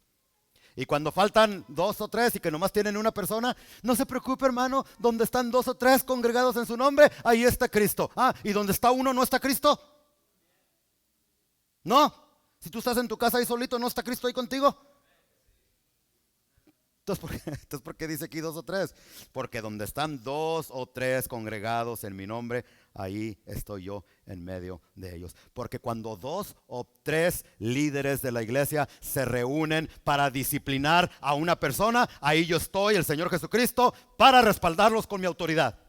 Y cuando faltan 2 o 3 y que nomás tienen una persona, no se preocupe, hermano, donde están 2 o 3 congregados en su nombre, ahí está Cristo. ¿Y donde está uno no está Cristo? No, si tú estás en tu casa ahí solito, ¿no está Cristo ahí contigo? Entonces, ¿por qué dice aquí 2 o 3? Porque donde están 2 o 3 congregados en mi nombre, ahí estoy yo en medio de ellos. Porque cuando 2 o 3 líderes de la iglesia se reúnen para disciplinar a una persona, ahí yo estoy, el Señor Jesucristo, para respaldarlos con mi autoridad.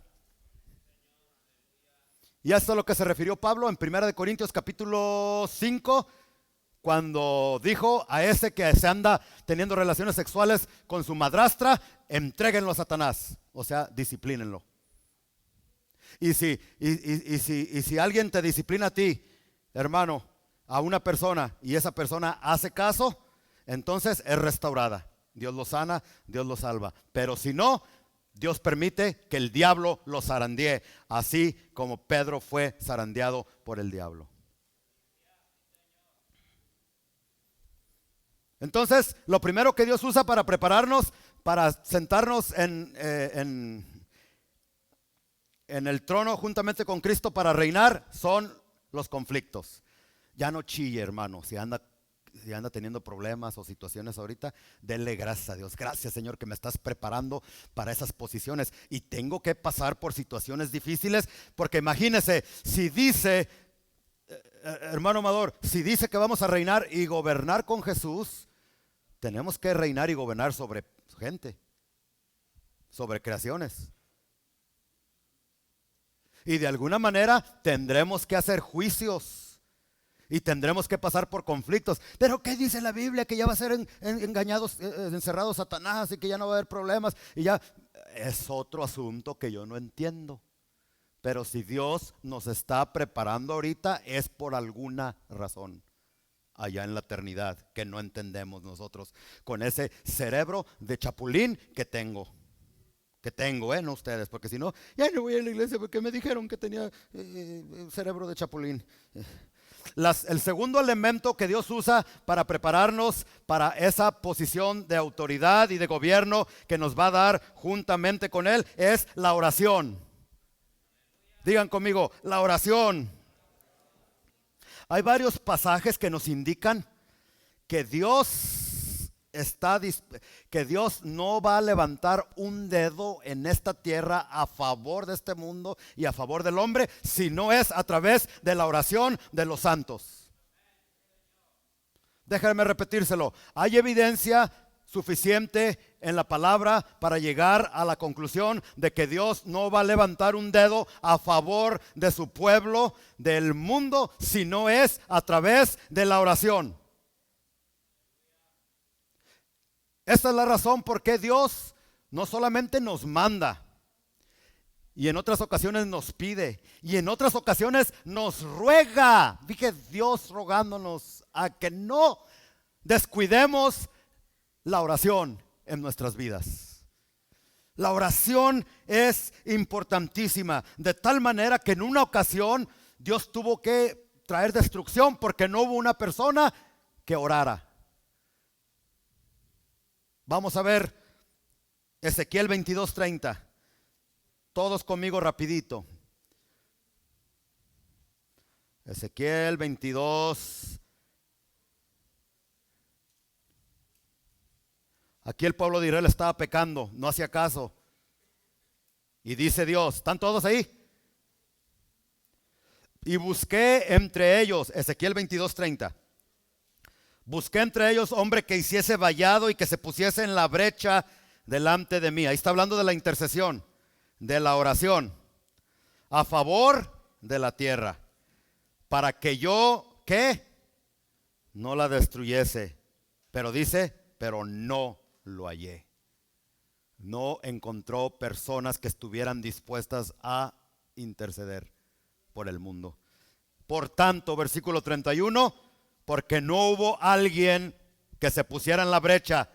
Y esto es a lo que se refirió Pablo en 1 Corintios capítulo 5, cuando dijo a ese que se anda teniendo relaciones sexuales con su madrastra, entréguenlo a Satanás, o sea, disciplínenlo. Y si alguien te disciplina a ti, hermano, a una persona, y esa persona hace caso, entonces es restaurada. Dios lo sana, Dios lo salva. Pero si no, Dios permite que el diablo lo zarandee, así como Pedro fue zarandeado por el diablo. Entonces, lo primero que Dios usa para prepararnos, para sentarnos en el trono juntamente con Cristo para reinar, son los conflictos. Ya no chille, hermano, si anda teniendo problemas o situaciones ahorita, denle gracias a Dios. Gracias, Señor, que me estás preparando para esas posiciones. Y tengo que pasar por situaciones difíciles, porque imagínese, si dice, hermano Amador, si dice que vamos a reinar y gobernar con Jesús, tenemos que reinar y gobernar sobre gente, sobre creaciones. Y de alguna manera tendremos que hacer juicios y tendremos que pasar por conflictos. Pero ¿qué dice la Biblia? Que ya va a ser engañados, encerrado Satanás, y que ya no va a haber problemas. Y ya es otro asunto que yo no entiendo. Pero si Dios nos está preparando ahorita, es por alguna razón allá en la eternidad que no entendemos nosotros, con ese cerebro de chapulín que tengo, no ustedes, porque si no, ya no voy a la iglesia porque me dijeron que tenía cerebro de chapulín. El segundo elemento que Dios usa para prepararnos para esa posición de autoridad y de gobierno que nos va a dar juntamente con Él es la oración. Digan conmigo, la oración. Hay varios pasajes que nos indican que Dios no va a levantar un dedo en esta tierra a favor de este mundo y a favor del hombre, si no es a través de la oración de los santos. Déjenme repetírselo. Hay evidencia suficiente en la palabra para llegar a la conclusión de que Dios no va a levantar un dedo a favor de su pueblo, del mundo, si no es a través de la oración. Esta es la razón por qué Dios no solamente nos manda, y en otras ocasiones nos pide, y en otras ocasiones nos ruega. Dije Dios rogándonos a que no descuidemos la oración en nuestras vidas. La oración es importantísima, de tal manera que en una ocasión Dios tuvo que traer destrucción porque no hubo una persona que orara. Vamos a ver Ezequiel 22:30. Todos conmigo rapidito. Ezequiel 22. Aquí el pueblo de Israel estaba pecando, no hacía caso. Y dice Dios, ¿están todos ahí? Y busqué entre ellos, Ezequiel 22:30. Busqué entre ellos hombre que hiciese vallado y que se pusiese en la brecha delante de mí. Ahí está hablando de la intercesión, de la oración, a favor de la tierra, para que yo, ¿qué? No la destruyese. Pero dice, pero no lo hallé. No encontró personas que estuvieran dispuestas a interceder por el mundo. Por tanto, versículo 31, porque no hubo alguien que se pusiera en la brecha,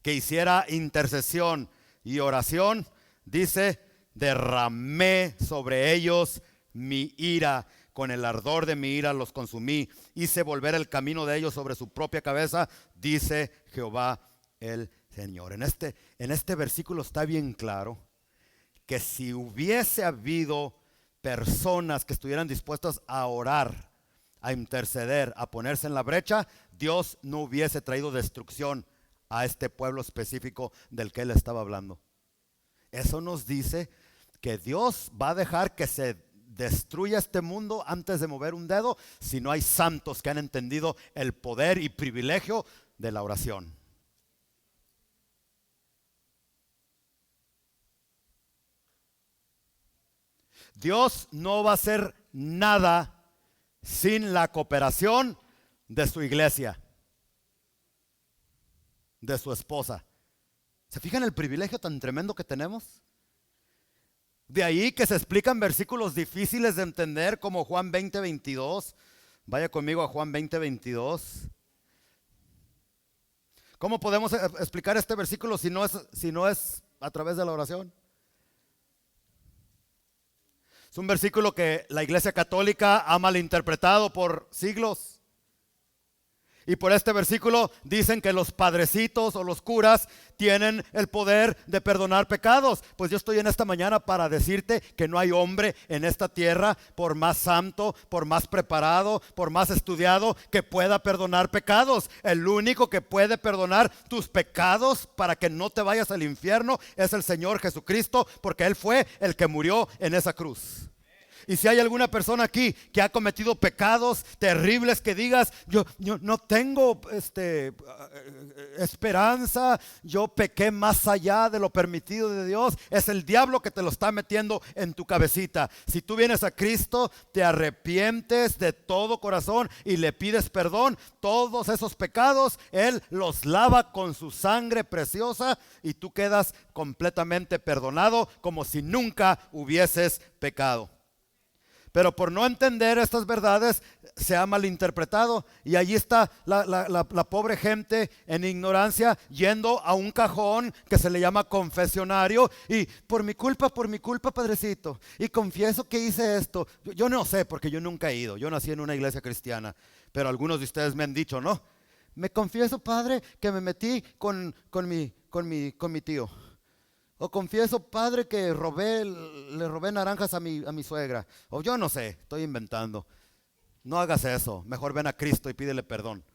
que hiciera intercesión y oración, dice, derramé sobre ellos mi ira, con el ardor de mi ira los consumí, hice volver el camino de ellos sobre su propia cabeza, dice Jehová el Señor. En este versículo está bien claro que si hubiese habido personas que estuvieran dispuestas a orar, a interceder, a ponerse en la brecha, Dios no hubiese traído destrucción a este pueblo específico del que él estaba hablando. Eso nos dice que Dios va a dejar que se destruya este mundo antes de mover un dedo, si no hay santos que han entendido el poder y privilegio de la oración. Dios no va a hacer nada sin la cooperación de su iglesia, de su esposa. ¿Se fijan el privilegio tan tremendo que tenemos? De ahí que se explican versículos difíciles de entender como Juan 20:22. Vaya conmigo a Juan 20:22. ¿Cómo podemos explicar este versículo si no es a través de la oración? Es un versículo que la Iglesia Católica ha malinterpretado por siglos. Y por este versículo dicen que los padrecitos o los curas tienen el poder de perdonar pecados. Pues yo estoy en esta mañana para decirte que no hay hombre en esta tierra, por más santo, por más preparado, por más estudiado, que pueda perdonar pecados. El único que puede perdonar tus pecados para que no te vayas al infierno es el Señor Jesucristo, porque Él fue el que murió en esa cruz. Y si hay alguna persona aquí que ha cometido pecados terribles, que digas, yo no tengo esperanza, yo pequé más allá de lo permitido de Dios, es el diablo que te lo está metiendo en tu cabecita. Si tú vienes a Cristo, te arrepientes de todo corazón y le pides perdón, todos esos pecados Él los lava con su sangre preciosa y tú quedas completamente perdonado, como si nunca hubieses pecado. Pero por no entender estas verdades se ha malinterpretado. Y allí está la pobre gente en ignorancia yendo a un cajón que se le llama confesionario. Y por mi culpa, padrecito. Y confieso que hice esto. Yo no sé porque yo nunca he ido. Yo nací en una iglesia cristiana. Pero algunos de ustedes me han dicho, ¿no? Me confieso, padre, que me metí con mi tío. O confieso, padre, que le robé naranjas a mi suegra. O yo no sé, estoy inventando. No hagas eso. Mejor ven a Cristo y pídele perdón.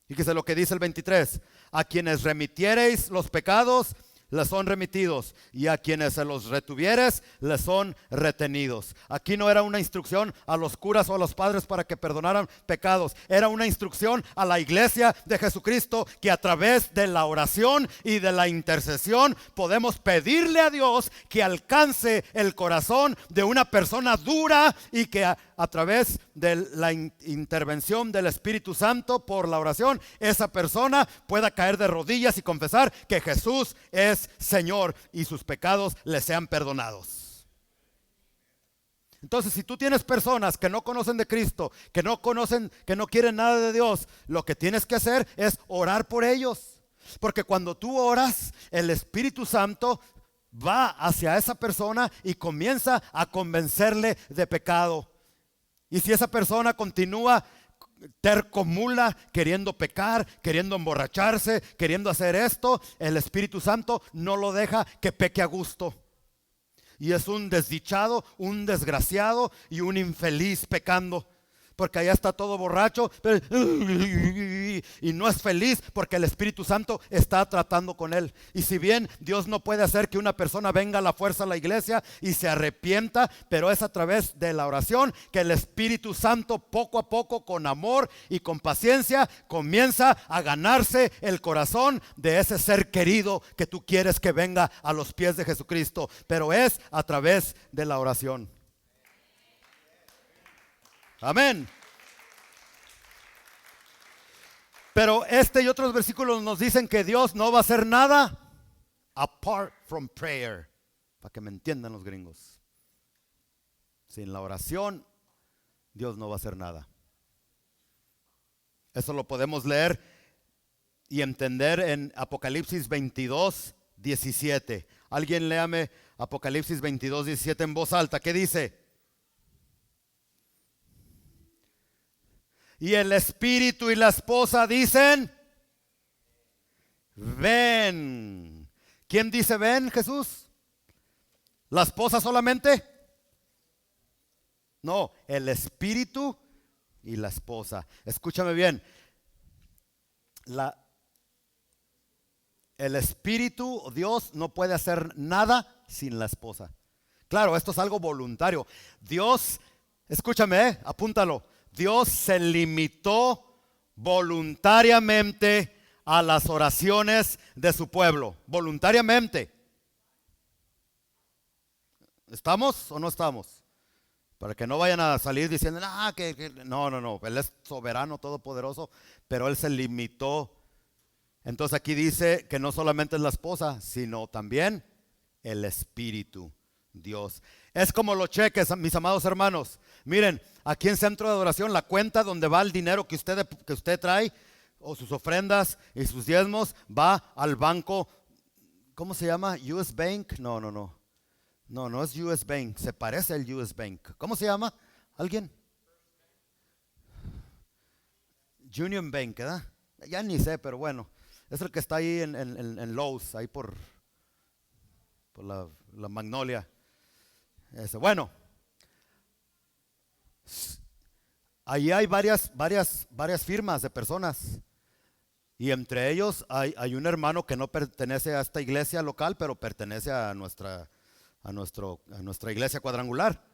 Fíjese lo que dice el 23. A quienes remitiereis los pecados, les son remitidos, y a quienes se los retuvieres, les son retenidos. Aquí no era una instrucción a los curas o a los padres para que perdonaran pecados. Era una instrucción a la iglesia de Jesucristo, que a través de la oración y de la intercesión podemos pedirle a Dios que alcance el corazón de una persona dura, y que a través de la intervención del Espíritu Santo por la oración, esa persona pueda caer de rodillas y confesar que Jesús es Señor y sus pecados le sean perdonados. Entonces, si tú tienes personas que no conocen de Cristo, que no quieren nada de Dios, lo que tienes que hacer es orar por ellos. Porque cuando tú oras, el Espíritu Santo va hacia esa persona y comienza a convencerle de pecado. Y si esa persona continúa terco mula, queriendo pecar, queriendo emborracharse, queriendo hacer esto, el Espíritu Santo no lo deja que peque a gusto. Y es un desdichado, un desgraciado y un infeliz pecando, porque allá está todo borracho y no es feliz porque el Espíritu Santo está tratando con él. Y si bien Dios no puede hacer que una persona venga a la fuerza a la iglesia y se arrepienta, pero es a través de la oración que el Espíritu Santo poco a poco, con amor y con paciencia, comienza a ganarse el corazón de ese ser querido que tú quieres que venga a los pies de Jesucristo. Pero es a través de la oración. Amén. Pero este y otros versículos nos dicen que Dios no va a hacer nada apart from prayer. Para que me entiendan los gringos. Sin la oración, Dios no va a hacer nada. Eso lo podemos leer y entender en Apocalipsis 22:17. Alguien léame Apocalipsis 22:17 en voz alta. ¿Qué dice? Y el espíritu y la esposa dicen, ven. ¿Quién dice ven, Jesús? ¿La esposa solamente? No, el espíritu y la esposa. Escúchame bien. El espíritu, Dios no puede hacer nada sin la esposa. Claro, esto es algo voluntario. Dios, escúchame, apúntalo. Dios se limitó voluntariamente a las oraciones de su pueblo. Voluntariamente. ¿Estamos o no estamos? Para que no vayan a salir diciendo, ah, no, no, no, Él es soberano, todopoderoso, pero Él se limitó. Entonces aquí dice que no solamente es la esposa, sino también el Espíritu, Dios. Es como los cheques, mis amados hermanos. Miren, aquí en Centro de Adoración, la cuenta donde va el dinero que usted trae, o sus ofrendas y sus diezmos, va al banco. ¿Cómo se llama? US Bank. No, no, no. No, no es US Bank. Se parece al US Bank. ¿Cómo se llama? ¿Alguien? Union Bank, ¿verdad? Ya ni sé, pero bueno. Es el que está ahí en Lowe's, ahí por la Magnolia. Ese. Bueno, ahí hay varias firmas de personas. Y entre ellos hay un hermano que no pertenece a esta iglesia local, pero pertenece a nuestra iglesia cuadrangular.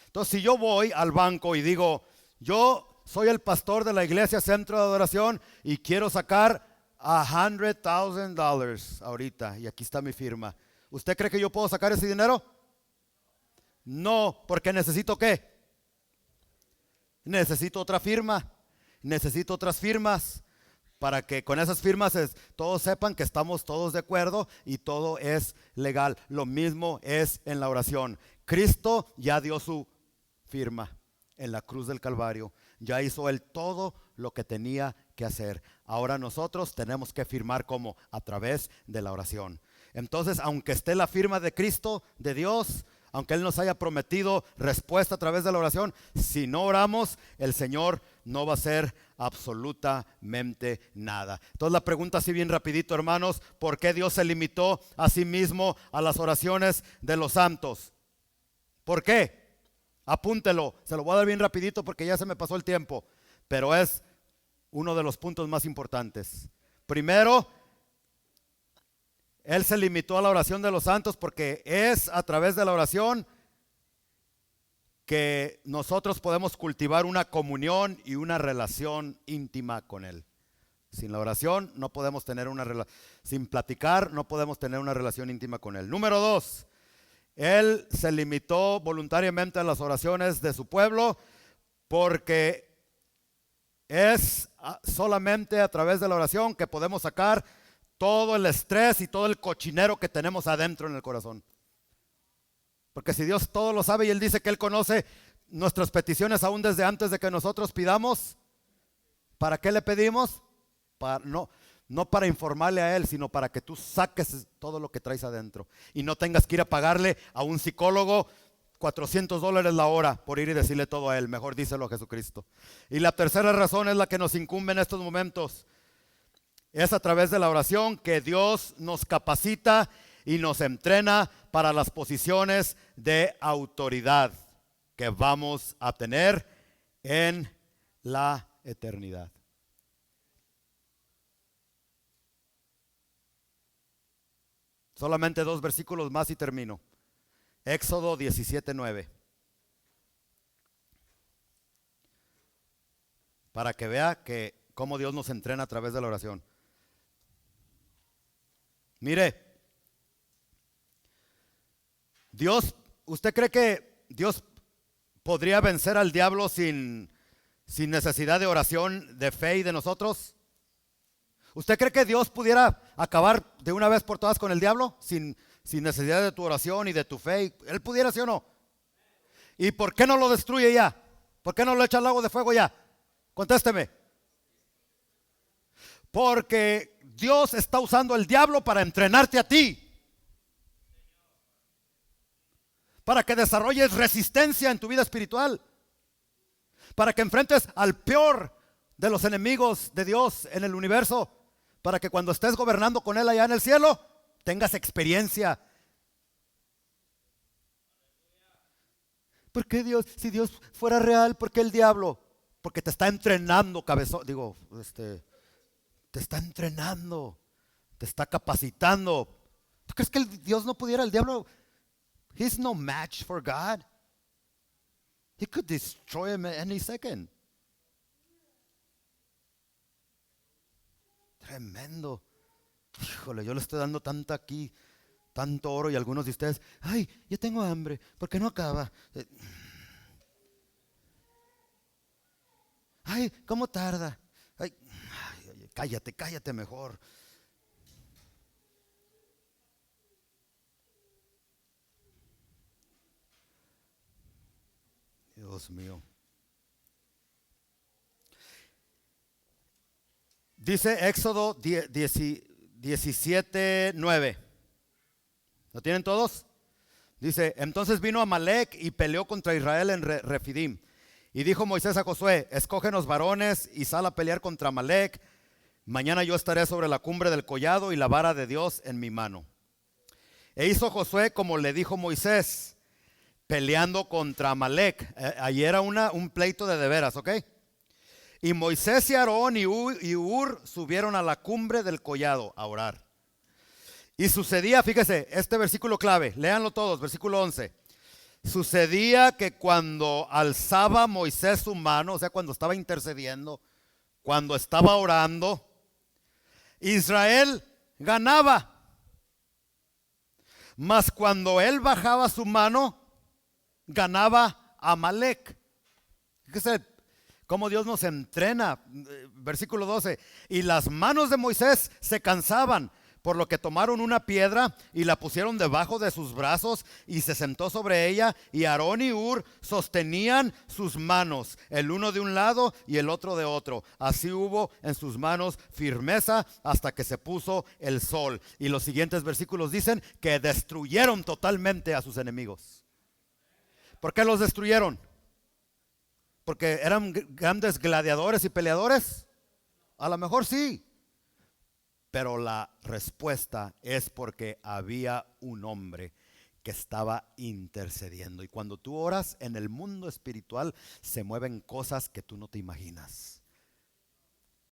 Entonces, si yo voy al banco y digo, yo soy el pastor de la iglesia Centro de Adoración y quiero sacar $100,000 ahorita, y aquí está mi firma, ¿usted cree que yo puedo sacar ese dinero? No, porque necesito ¿qué? Necesito otra firma, necesito otras firmas, para que con esas firmas todos sepan que estamos todos de acuerdo y todo es legal. Lo mismo es en la oración. Cristo ya dio su firma en la cruz del Calvario. Ya hizo Él todo lo que tenía que hacer. Ahora nosotros tenemos que firmar como a través de la oración. Entonces, aunque esté la firma de Cristo, de Dios, aunque Él nos haya prometido respuesta a través de la oración, si no oramos, el Señor no va a hacer absolutamente nada. Entonces la pregunta así bien rapidito, hermanos, ¿por qué Dios se limitó a sí mismo a las oraciones de los santos? ¿Por qué? Apúntelo, se lo voy a dar bien rapidito porque ya se me pasó el tiempo, pero es uno de los puntos más importantes. Primero, Él se limitó a la oración de los santos porque es a través de la oración que nosotros podemos cultivar una comunión y una relación íntima con Él. Sin la oración no podemos tener una relación, sin platicar no podemos tener una relación íntima con Él. Número 2, Él se limitó voluntariamente a las oraciones de su pueblo porque es solamente a través de la oración que podemos sacar todo el estrés y todo el cochinero que tenemos adentro en el corazón. Porque si Dios todo lo sabe y Él dice que Él conoce nuestras peticiones aún desde antes de que nosotros pidamos, ¿para qué le pedimos? No para informarle a Él, sino para que tú saques todo lo que traes adentro y no tengas que ir a pagarle a un psicólogo $400 la hora por ir y decirle todo a Él. Mejor díselo a Jesucristo. Y la tercera razón es la que nos incumbe en estos momentos. Es a través de la oración que Dios nos capacita y nos entrena para las posiciones de autoridad que vamos a tener en la eternidad. Solamente 2 versículos más y termino. Éxodo 17:9. Para que vea que cómo Dios nos entrena a través de la oración. Mire, ¿usted cree que Dios podría vencer al diablo sin necesidad de oración, de fe y de nosotros? ¿Usted cree que Dios pudiera acabar de una vez por todas con el diablo sin necesidad de tu oración y de tu fe? ¿Él pudiera, sí o no? ¿Y por qué no lo destruye ya? ¿Por qué no lo echa al lago de fuego ya? Contésteme. Porque Dios está usando el diablo para entrenarte a ti, para que desarrolles resistencia en tu vida espiritual, para que enfrentes al peor de los enemigos de Dios en el universo, para que cuando estés gobernando con Él allá en el cielo, tengas experiencia. ¿Por qué Dios? Si Dios fuera real, ¿por qué el diablo? Porque te está entrenando, cabezón. Te está entrenando, te está capacitando. ¿Tú crees que Dios no pudiera? El diablo, he's no match for God. He could destroy him any second. Tremendo. Híjole, yo le estoy dando tanto oro y algunos de ustedes, ay, yo tengo hambre, ¿por qué no acaba? Ay, ¿cómo tarda? Ay, cállate, cállate mejor. Dios mío. Dice Éxodo 17:9. ¿Lo tienen todos? Dice, entonces vino Amalek y peleó contra Israel en Refidim. Y dijo Moisés a Josué, escógenos varones y sal a pelear contra Amalek. Mañana yo estaré sobre la cumbre del collado y la vara de Dios en mi mano. E hizo Josué como le dijo Moisés, peleando contra Amalek. Ahí era un pleito de veras, ¿ok? Y Moisés y Aarón y Hur subieron a la cumbre del collado a orar. Y sucedía, fíjese, este versículo clave, léanlo todos, versículo 11. Sucedía que cuando alzaba Moisés su mano, o sea, cuando estaba intercediendo, cuando estaba orando, Israel ganaba. Mas cuando él bajaba su mano, ganaba Amalek. Fíjese cómo Dios nos entrena. Versículo 12. Y las manos de Moisés se cansaban, por lo que tomaron una piedra y la pusieron debajo de sus brazos y se sentó sobre ella, y Aarón y Hur sostenían sus manos, el uno de un lado y el otro de otro. Así hubo en sus manos firmeza hasta que se puso el sol. Y los siguientes versículos dicen que destruyeron totalmente a sus enemigos. ¿Por qué los destruyeron? ¿Porque eran grandes gladiadores y peleadores? A lo mejor sí. Pero la respuesta es porque había un hombre que estaba intercediendo. Y cuando tú oras en el mundo espiritual, se mueven cosas que tú no te imaginas.